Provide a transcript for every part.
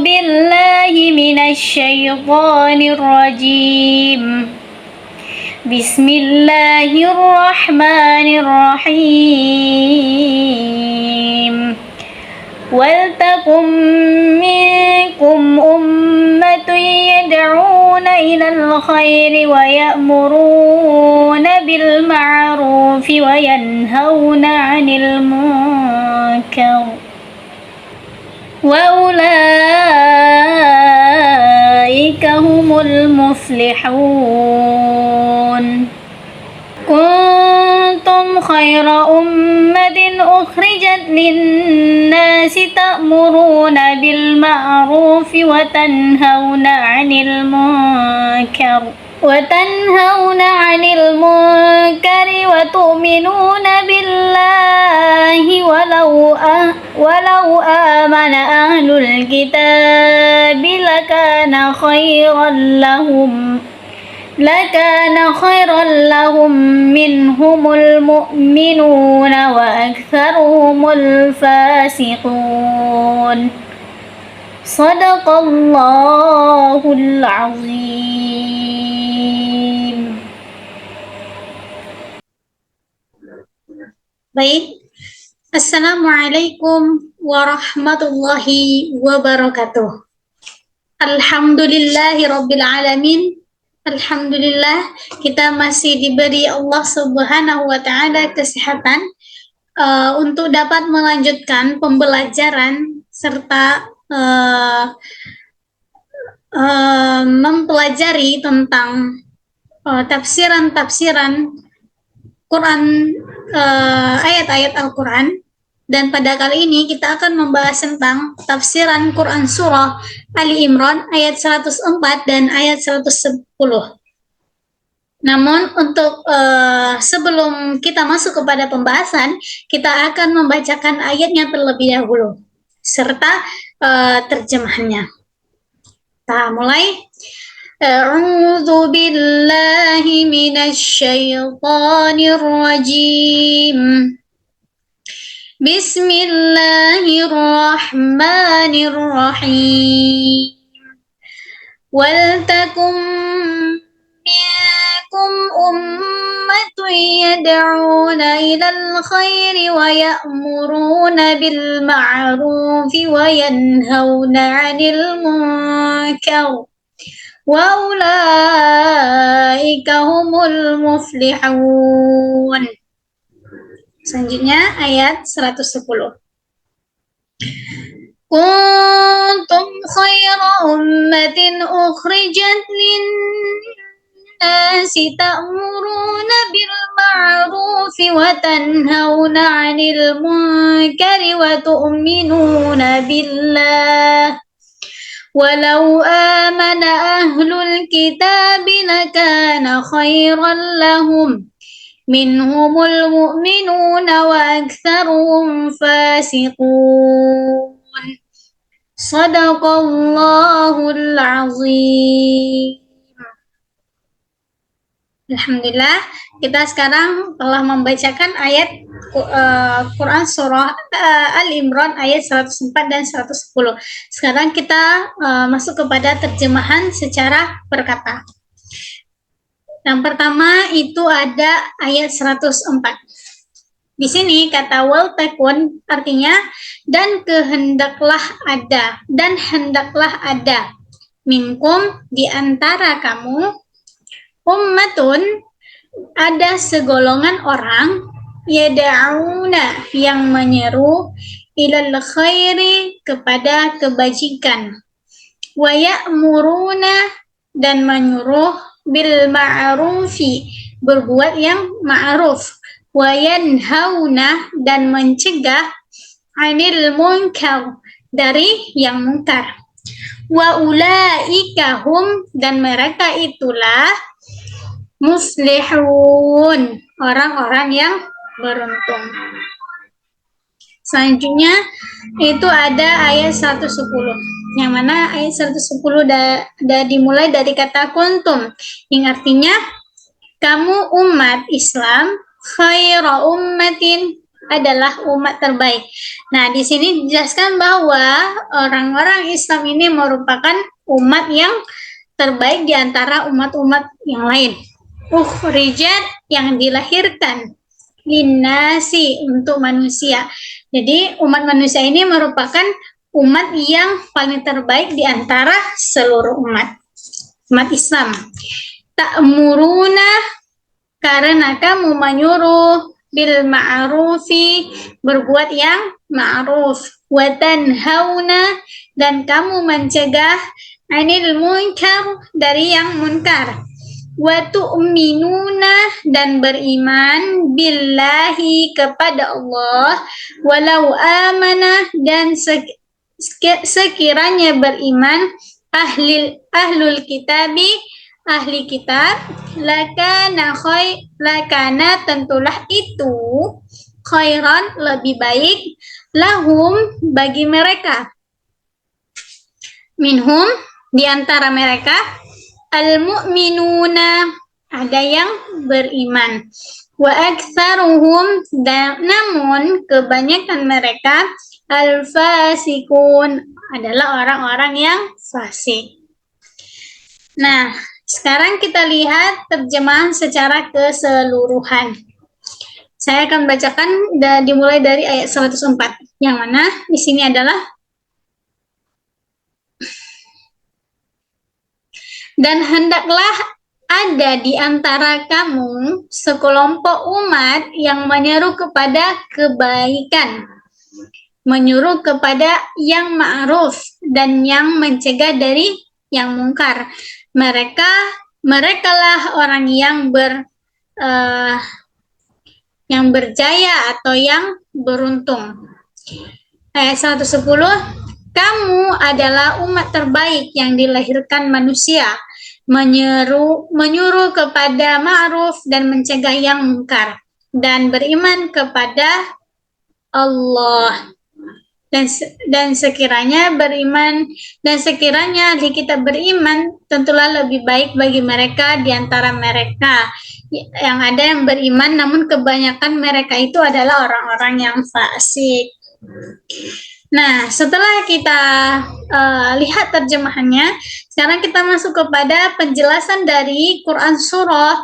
بالله من الشيطان الرجيم بسم الله الرحمن الرحيم ولتكن منكم أمة يدعون إلى الخير ويأمرون بالمعروف وينهون عن المنكر وأولئك هم المفلحون كنتم خير أمة أخرجت للناس تأمرون بالمعروف وتنهون عن المنكر وتؤمنون بالله ولو آمن أهل الكتاب لكان خيرا لهم منهم المؤمنون وأكثرهم الفاسقون صدق الله العظيم. Baik, Assalamualaikum warahmatullahi wabarakatuh. Alhamdulillahirabbil alamin. Alhamdulillah kita masih diberi Allah Subhanahu wa taala kesehatan untuk dapat melanjutkan pembelajaran serta mempelajari tentang tafsiran Quran, ayat-ayat Al-Quran. Dan pada kali ini kita akan membahas tentang tafsiran Quran surah Ali Imran ayat 104 dan ayat 110. Namun untuk sebelum kita masuk kepada pembahasan, kita akan membacakan ayatnya terlebih dahulu serta terjemahannya. Kita mulai. A'udzu billahi minasy syaithanir rajim. Bismillahirrahmanirrahim. Waltakum minkum ummatun yad'una ilal khairi wa ya'muruna bil ma'rufi wa yanhauna 'anil munkar wa ulaika humul muflihun. Selanjutnya ayat 110. Kuntum khayra ummatin ukhrijat lin-nasi ta'muruna bil ma'rufi wa tanhauna 'anil munkari wa tu'minuna billah walau amana ahlul kitabi lakana khairan lahum minhumul mu'minuna wa aktsaruhum fasiqun. Shadaqallahul azim. Alhamdulillah, kita sekarang telah membacakan ayat Quran surah Al-Imran ayat 104 dan 110. Sekarang kita masuk kepada terjemahan secara berkata. Yang pertama itu ada ayat 104. Di sini kata wal takun artinya dan hendaklah ada minkum di antara kamu ummatun ada segolongan orang yada'una yang menyeru ilal khairi kepada kebajikan wa ya'muruna dan menyuruh bil ma'rufi berbuat yang ma'ruf wa yanhauna dan mencegah 'anil munkar dari yang munkar wa ulaika hum dan mereka itulah muflihun orang-orang yang beruntung. Selanjutnya itu ada ayat 110. Yang mana ayat 110 dimulai dari kata kuntum yang artinya kamu umat Islam khaira ummatin adalah umat terbaik. Nah, di sini dijelaskan bahwa orang-orang Islam ini merupakan umat yang terbaik di antara umat-umat yang lain. Ukhrijat, yang dilahirkan, linnasi, untuk manusia. Jadi umat manusia ini merupakan umat yang paling terbaik di antara seluruh umat Islam. Ta'muruna, karena kamu menyuruh, bil ma'rufi, berbuat yang ma'ruf, wa tanhauna, dan kamu mencegah, anil munkar, dari yang munkar, wa tu'minuna, dan beriman, billahi, kepada Allah, walau amanah, dan sekiranya beriman, ahlul kitabi, ahli kitab, lakana tentulah itu khairan, lebih baik, lahum, bagi mereka, minhum, di antara mereka, al-mu'minuna, ada yang beriman, wa aktsaruhum, namun kebanyakan mereka, al-fasikun, adalah orang-orang yang fasik. Nah, sekarang kita lihat terjemahan secara keseluruhan. Saya akan bacakan dimulai dari ayat 104, yang mana di sini adalah, dan hendaklah ada di antara kamu sekelompok umat yang menyeru kepada kebaikan, menyuruh kepada yang ma'ruf, dan yang mencegah dari yang mungkar. Merekalah orang yang berjaya atau yang beruntung. Ayat 110, kamu adalah umat terbaik yang dilahirkan manusia, menyuruh kepada ma'ruf dan mencegah yang mungkar, dan beriman kepada Allah. Dan sekiranya ahli kitab beriman, tentulah lebih baik bagi mereka di antara mereka yang ada yang beriman, namun kebanyakan mereka itu adalah orang-orang yang fasik. Nah, setelah kita lihat terjemahannya, sekarang kita masuk kepada penjelasan dari Quran Surah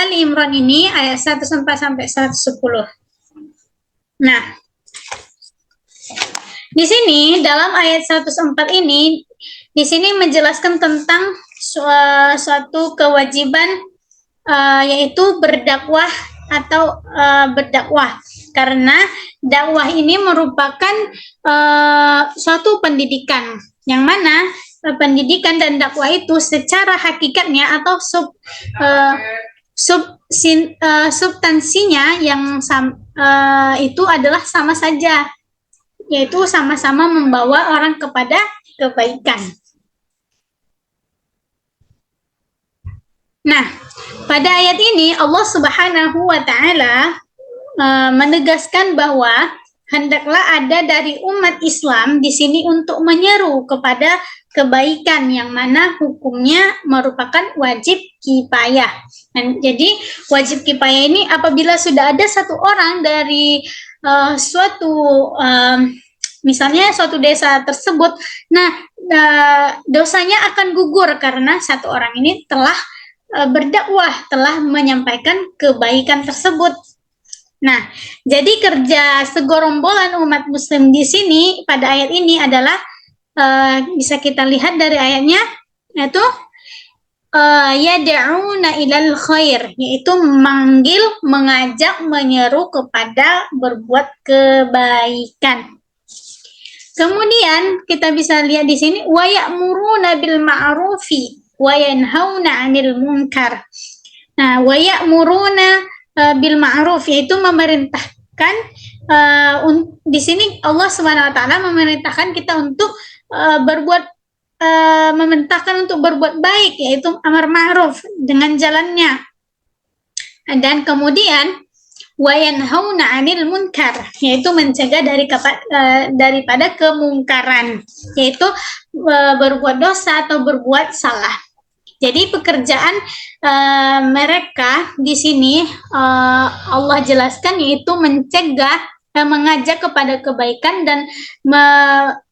Ali Imran ini, ayat 104 sampai 110. Nah, di sini dalam ayat 104 ini, di sini menjelaskan tentang suatu kewajiban, yaitu berdakwah atau berdakwah, karena dakwah ini merupakan suatu pendidikan, yang mana pendidikan dan dakwah itu secara hakikatnya atau substansinya yang itu adalah sama saja, yaitu sama-sama membawa orang kepada kebaikan. Nah, pada ayat ini Allah Subhanahu wa Ta'ala menegaskan bahwa hendaklah ada dari umat Islam di sini untuk menyeru kepada kebaikan, yang mana hukumnya merupakan wajib kifayah. Dan jadi wajib kifayah ini apabila sudah ada satu orang dari misalnya suatu desa tersebut, dosanya akan gugur karena satu orang ini telah berdakwah, telah menyampaikan kebaikan tersebut. Nah, jadi kerja segorombolan umat muslim di sini pada ayat ini adalah bisa kita lihat dari ayatnya, yaitu yad'una ilal khair, yaitu memanggil, mengajak, menyeru kepada berbuat kebaikan. Kemudian kita bisa lihat di sini wa ya'muruna bil ma'rufi wa yanhauna 'anil munkar. Nah, wa ya'muruna bil ma'ruf, yaitu memerintahkan, di sini Allah Subhanahu wa Ta'ala memerintahkan kita untuk memerintahkan untuk berbuat baik, yaitu amar ma'ruf dengan jalannya. Dan kemudian wa yanhauna 'anil munkar, yaitu mencegah daripada kemungkaran, yaitu berbuat dosa atau berbuat salah. Jadi pekerjaan mereka di sini Allah jelaskan yaitu mencegah, mengajak kepada kebaikan dan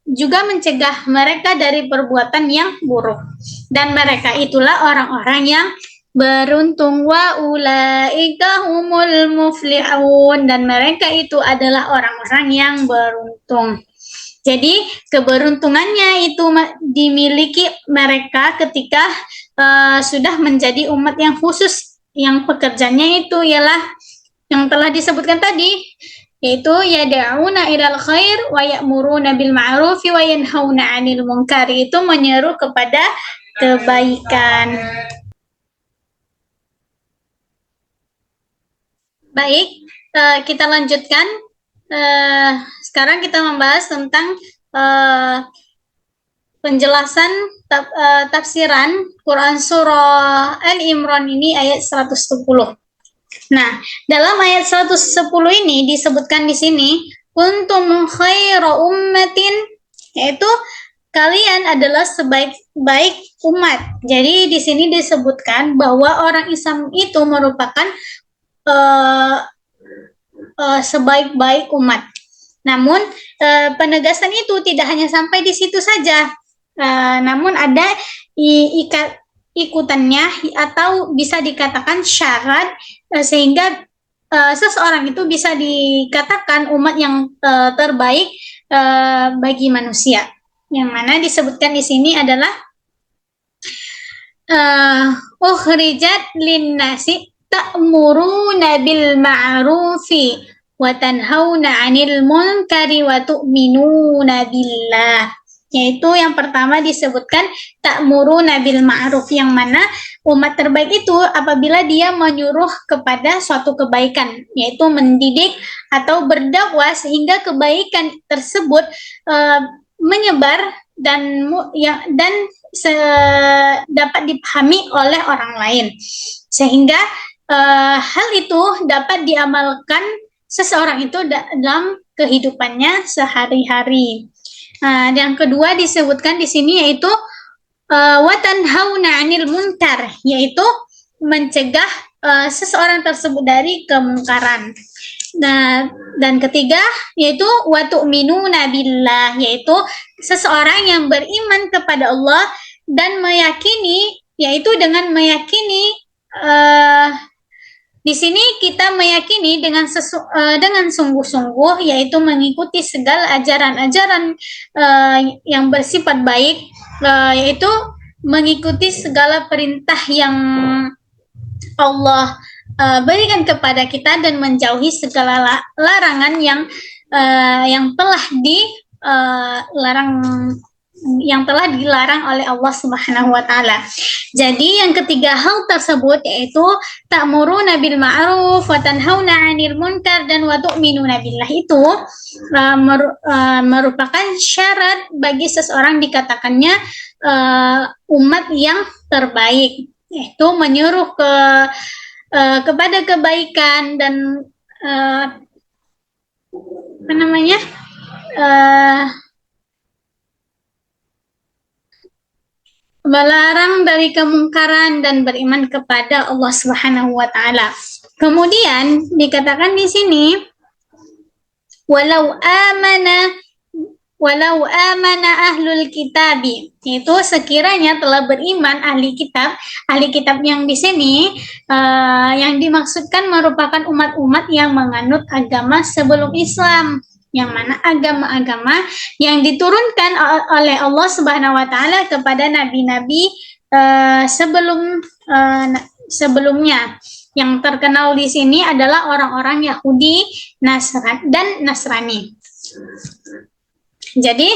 juga mencegah mereka dari perbuatan yang buruk. Dan mereka itulah orang-orang yang beruntung, wa ulaika humul muflihun, dan mereka itu adalah orang-orang yang beruntung. Jadi keberuntungannya itu dimiliki mereka ketika sudah menjadi umat yang khusus, yang pekerjaannya itu ialah yang telah disebutkan tadi, yaitu yad'una ilal khair wa ya'muruna bil ma'rufi wa yanhauna 'anil munkar, itu menyeru kepada kebaikan. Baik, kita lanjutkan. Sekarang kita membahas tentang penjelasan tafsiran Quran surah Al-Imran ini ayat 110. Nah, dalam ayat 110 ini disebutkan di sini kuntum khaira ummatin, yaitu kalian adalah sebaik-baik umat. Jadi di sini disebutkan bahwa orang Islam itu merupakan sebaik-baik umat. Namun penegasan itu tidak hanya sampai di situ saja, namun ada ikutannya atau bisa dikatakan syarat sehingga seseorang itu bisa dikatakan umat yang terbaik bagi manusia. Yang mana disebutkan di sini adalah ukhrijat linnasi ta'muruna bil ma'rufi wa tanhauna 'anil munkari wa tu'minuna billah. Yaitu yang pertama disebutkan ta'muruna bil ma'ruf, yang mana umat terbaik itu apabila dia menyuruh kepada suatu kebaikan, yaitu mendidik atau berdakwah sehingga kebaikan tersebut menyebar dan dapat dipahami oleh orang lain, sehingga hal itu dapat diamalkan seseorang itu dalam kehidupannya sehari-hari. Yang kedua disebutkan di sini yaitu wa tanhauna 'anil munkar, yaitu mencegah seseorang tersebut dari kemungkaran. Nah, dan ketiga yaitu wa tu'minuna billah, yaitu seseorang yang beriman kepada Allah dan meyakini, yaitu dengan meyakini di sini kita meyakini dengan sungguh-sungguh, yaitu mengikuti segala ajaran-ajaran yang bersifat baik, yaitu mengikuti segala perintah yang Allah berikan kepada kita dan menjauhi segala larangan yang telah dilarang oleh Allah Subhanahu wa taala. Jadi yang ketiga hal tersebut yaitu ta'muruna bil ma'ruf wa tanhauna 'anil munkar dan wa tu'minuna billah, itu merupakan syarat bagi seseorang dikatakannya umat yang terbaik, yaitu menyuruh kepada kebaikan dan melarang dari kemungkaran dan beriman kepada Allah Subhanahu wa taala. Kemudian dikatakan di sini walau amana ahlul kitabi, itu sekiranya telah beriman ahli kitab. Ahli kitab yang di sini yang dimaksudkan merupakan umat-umat yang menganut agama sebelum Islam, yang mana agama-agama yang diturunkan oleh Allah Subhanahu wa taala kepada nabi-nabi sebelumnya. Yang terkenal di sini adalah orang-orang Yahudi dan Nasrani. Jadi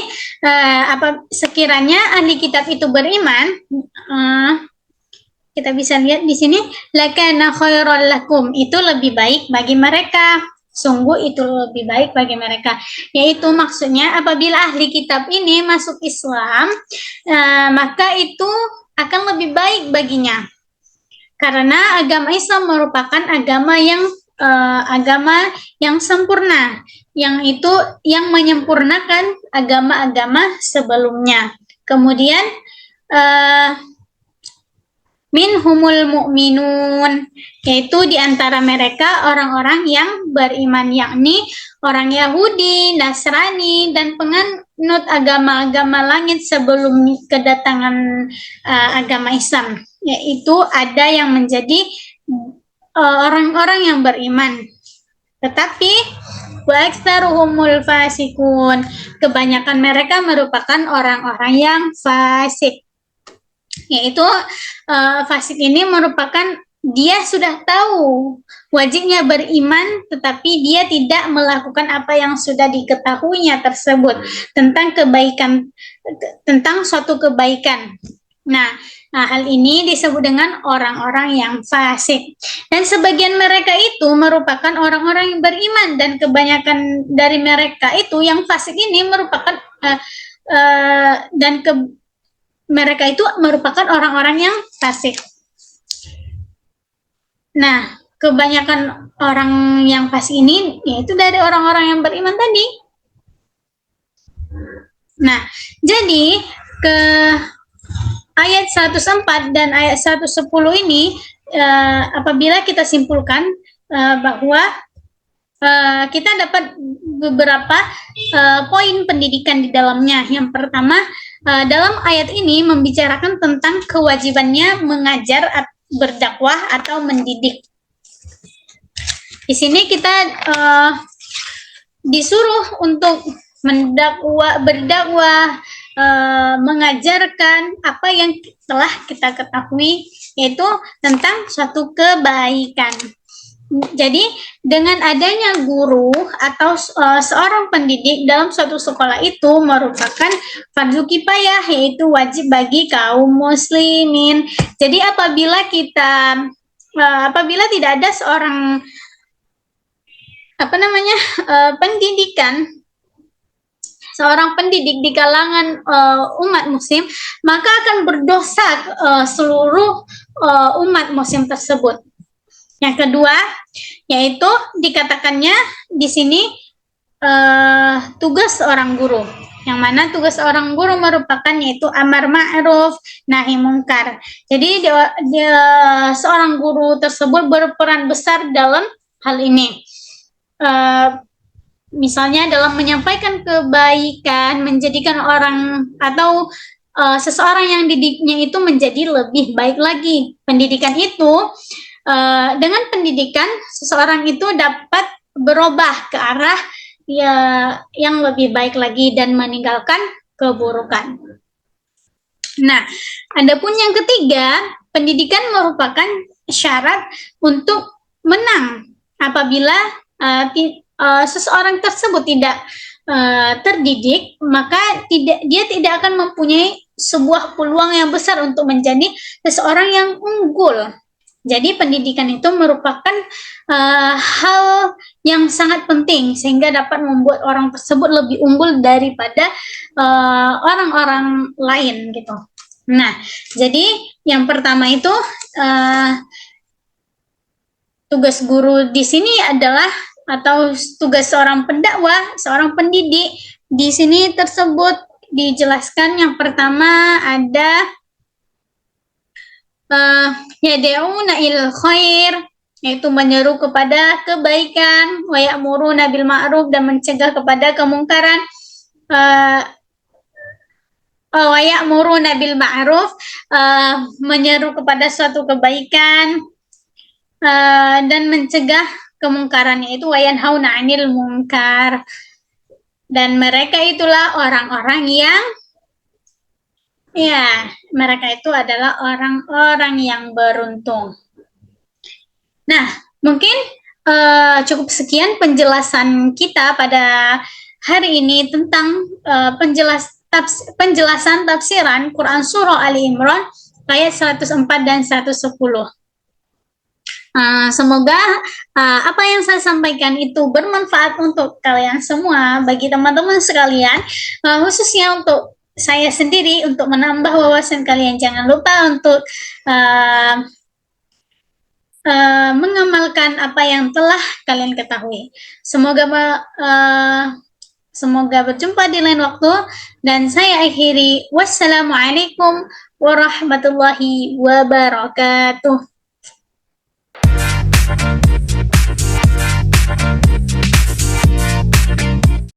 sekiranya ahli kitab itu beriman, kita bisa lihat di sini lakana khairal lakum, itu lebih baik bagi mereka. Sungguh itu lebih baik bagi mereka, yaitu maksudnya apabila ahli kitab ini masuk Islam, maka itu akan lebih baik baginya, karena agama Islam merupakan agama yang sempurna, yang menyempurnakan agama-agama sebelumnya. Kemudian minhumul mu'minun, yaitu di antara mereka orang-orang yang beriman, yakni orang Yahudi, Nasrani, dan penganut agama-agama langit sebelum kedatangan agama Islam, yaitu ada yang menjadi orang-orang yang beriman. Tetapi wa aktsaruhumul fasikun, kebanyakan mereka merupakan orang-orang yang fasik. Yaitu fasik ini merupakan dia sudah tahu wajibnya beriman, tetapi dia tidak melakukan apa yang sudah diketahuinya tersebut tentang kebaikan, tentang suatu kebaikan. Nah, hal ini disebut dengan orang-orang yang fasik. Dan sebagian mereka itu merupakan orang-orang yang beriman, dan kebanyakan dari mereka itu yang fasik ini merupakan mereka itu merupakan orang-orang yang fasik. Nah, kebanyakan orang yang fasik ini yaitu dari orang-orang yang beriman tadi. Nah, jadi ke ayat 104 dan ayat 110 ini apabila kita simpulkan bahwa kita dapat beberapa poin pendidikan di dalamnya. Yang pertama, dalam ayat ini membicarakan tentang kewajibannya mengajar, berdakwah, atau mendidik. Di sini kita disuruh untuk berdakwah, mengajarkan apa yang telah kita ketahui, yaitu tentang suatu kebaikan. Jadi dengan adanya guru atau seorang pendidik dalam suatu sekolah itu merupakan fardu kifayah, yaitu wajib bagi kaum muslimin. Jadi apabila tidak ada seorang seorang pendidik di kalangan umat muslim, maka akan berdosa seluruh umat muslim tersebut. Yang kedua, yaitu dikatakannya di sini tugas seorang guru, yang mana tugas seorang guru merupakan yaitu amar ma'ruf, nahi mungkar. Jadi seorang guru tersebut berperan besar dalam hal ini. Misalnya dalam menyampaikan kebaikan, menjadikan orang atau seseorang yang didiknya itu menjadi lebih baik lagi. Pendidikan itu dengan pendidikan seseorang itu dapat berubah ke arah yang lebih baik lagi dan meninggalkan keburukan. Nah, adapun yang ketiga, pendidikan merupakan syarat untuk menang. Apabila seseorang tersebut tidak terdidik, maka dia tidak akan mempunyai sebuah peluang yang besar untuk menjadi seseorang yang unggul. Jadi pendidikan itu merupakan hal yang sangat penting sehingga dapat membuat orang tersebut lebih unggul daripada orang-orang lain gitu. Nah, jadi yang pertama itu tugas guru di sini adalah, atau tugas seorang pendakwah, seorang pendidik di sini tersebut dijelaskan. Yang pertama ada yad'una ilal khair, yaitu menyeru kepada kebaikan, wa ya'muruna bil ma'ruf, dan mencegah kepada kemungkaran, wa ya'muruna bil ma'ruf, menyeru kepada suatu kebaikan dan mencegah kemungkaran, yaitu wa yanhauna 'anil munkar. Dan mereka itulah orang-orang yang mereka itu adalah orang-orang yang beruntung. Nah, mungkin cukup sekian penjelasan kita pada hari ini tentang penjelasan tafsiran Quran Surah Ali Imran ayat 104 dan 110. Semoga apa yang saya sampaikan itu bermanfaat untuk kalian semua, bagi teman-teman sekalian, khususnya untuk saya sendiri, untuk menambah wawasan kalian. Jangan lupa untuk mengamalkan apa yang telah kalian ketahui. Semoga Semoga berjumpa di lain waktu dan saya akhiri wassalamualaikum warahmatullahi wabarakatuh.